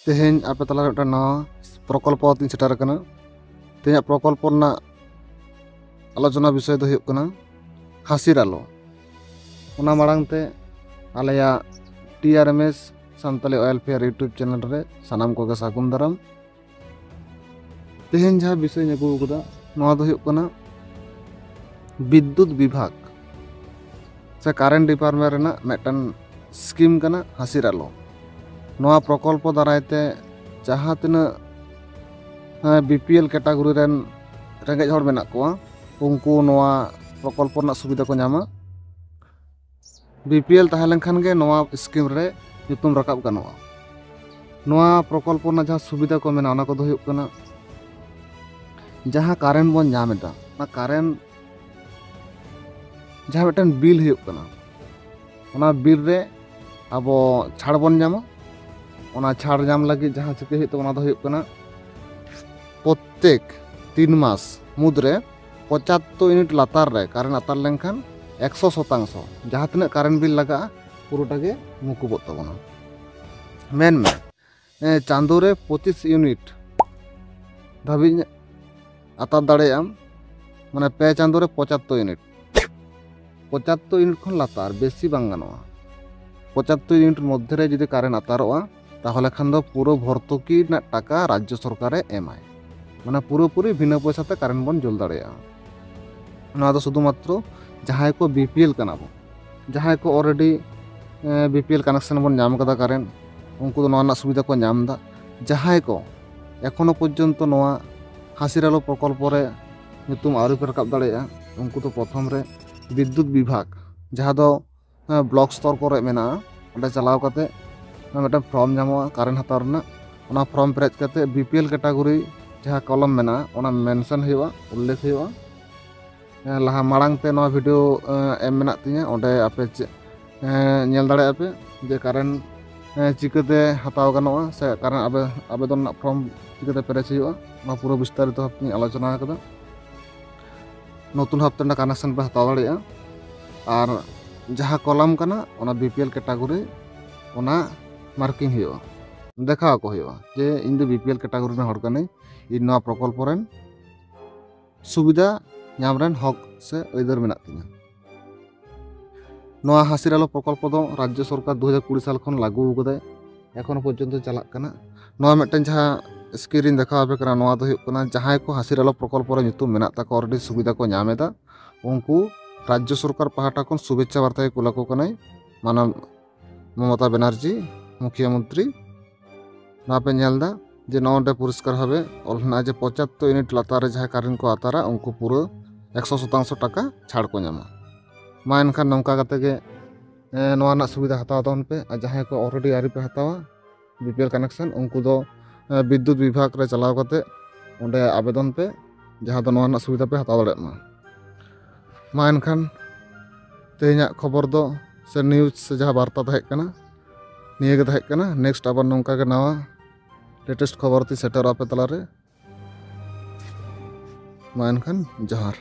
तेहें आपे तलारे मिट्टन नवा प्रकल्प तीन सेटर कना। तेहें प्रकल्प ना आलोचना विषय दो हुयुग कना हासिर आलो। ओना माड़ांग ते आलेया TRMS Santali oil fair YouTube channel रे सानाम कोगे सागुन दाराम। तेहें जहाँ विषय अगू कदा नवा दो हुयुग कना विद्युत विभाग से कारेंट डिपार्टमेंट रेना मिट्टन स्कीम कना हासिर आलो। नवा प्रकल्प दारायते जहाँ तिना BPL कैटेगरी रेन रेंगेज हड़ मेना कोआ उनको नवा प्रकल्प ना सुविधा को ᱧᱟᱢᱟ। BPL ताहें लेनखान गे नवा स्कीम रे ᱧᱩᱛᱩᱢ राकाब गानोआ। नवा प्रकल्प ना जहाँ सुविधा को मेना ओना को दो हुयुग कना जहाँ कारेंट बन ᱧᱟᱢᱮदा ना कारेंट जहाँ मिट्टन बिल हुयुग कना ओना बिल रे आबो छाड़ बन ᱧᱟᱢᱟ। ओना छाड़ ᱧᱟᱢ लगी जहाँ चिके हुयुग ओना दो हुयुग कना प्रत्येक 3 मास मुद्रे 75 यूनिट लातार रे कारेंट आतार लेनखान 100% जहाँ तिना कारेंट बिल लगा पुरोटा गे मुकुबो तबना। मेन में चांदो रे 25 यूनिट धाबी आतार दाड़ेयाम माने पे चांदो रे 75 यूनिट 75 यूनिट खन लातार बेसी बांग गानोआ। 75 यूनिट मध्य रे जुदि कारेंट आतारोआ ताहले खान दो पुरो भर्तुकी ना टाका राज्य सरकारे एमाय माने पुरोपुरी बिना पैसाते कारेंट बन जुल दाड़ेया। ना दो शुधुमात्र जहाँ को BPL कना बो जहाँ को ऑलरेडी BPL कनेक्शन बन नाम कदा कारेंट उनको तो नवा सुविधा को नामदा। जहाँ को एखोनो पर्यन्त नवा हासिर आलो प्रकल्प रे ᱧᱩᱛᱩᱢ आउरी पे राकाब दाड़ेया उनको तो प्रथम रे विद्युत विभाग जहाँ दो ब्लॉक स्तर करे मेना ओंडे चलाव काते मिट्टन फर्म ᱧᱟᱢᱚᱜᱼᱟ कारेंट हताव रेना ओना फर्म पेरेज काते BPL कैटेगरी जहाँ कलम मेना ओना मेंशन हुयुआ उल्लेख हुयुआ। लाहा माड़ांग ते नवा वीडियो एम मेना तिñा ओंडे आपे ñेल दाड़े आपे जे कारेंट चिकाते हताव गानोआ से कारेंट आवेदन ना फर्म चिकाते पेरेज हुयुआ ओना पुरो विस्तारित भाबते आलोचना आकदा। नतुन भाबते कानेक्शन पे हताव दाड़ेया और जहाँ कलम कना ओना BPL कैटेगरी ओना मार्किंग हुयुआ देखाव को हुयुआ जे इन दो BPL कैटेगरी रेन हड़ कानी इन नवा प्रकल्प रेन सुविधा ᱧᱟᱢ ᱨᱮᱱ हक से अयदार मेना तिᱧा। नवा हासिर आलो प्रकल्प दो राज्य सरकार 2020 साल खन लागू कदाय एखोनो पर्यन्त चालाक कना। नवा मिट्टन जहाँ स्क्रीन देखाव आपे कना नवा दो हुयुग कना जहाँ को हासिर आलो प्रकल्प रे ᱧᱩᱛᱩᱢ मेना ताको ऑलरेडी सुविधा को ᱧᱟᱢᱮदा उनको राज्य सरकार पाहाटा खन शुभेच्छा वार्ता कुला को कनाय मानव ममता बनर्जी मुख्यमंत्री। नवा पे ñेलदा जे नोंडे पुरस्कार भावे ऑलना जे 75 यूनिट लातार जहाँ कारेंट को आतारा उनको पूरा 100% टाका छाड़ को ᱧᱟᱢᱟ। मा एनखान नौका काते गे नवा ना सुविधा हताव ताबन पे और जहाँ को ऑलरेडी आरी पे हतावा BPL कनेक्शन उनको दो विद्युत विभाग रे चलाव काते ओंडे आवेदन पे जहाँ दो नवा ना सुविधा पे हताव दाड़ेया मा एनखान तेहेñा खबर दो से न्यूज से जहाँ वार्ता तहेक कना निये गे तहेक कना। नेक्स्ट आबार नौका गे नवा लेटेस्ट खबर ती सेटर आपे तलारे मा एनखान जोहार।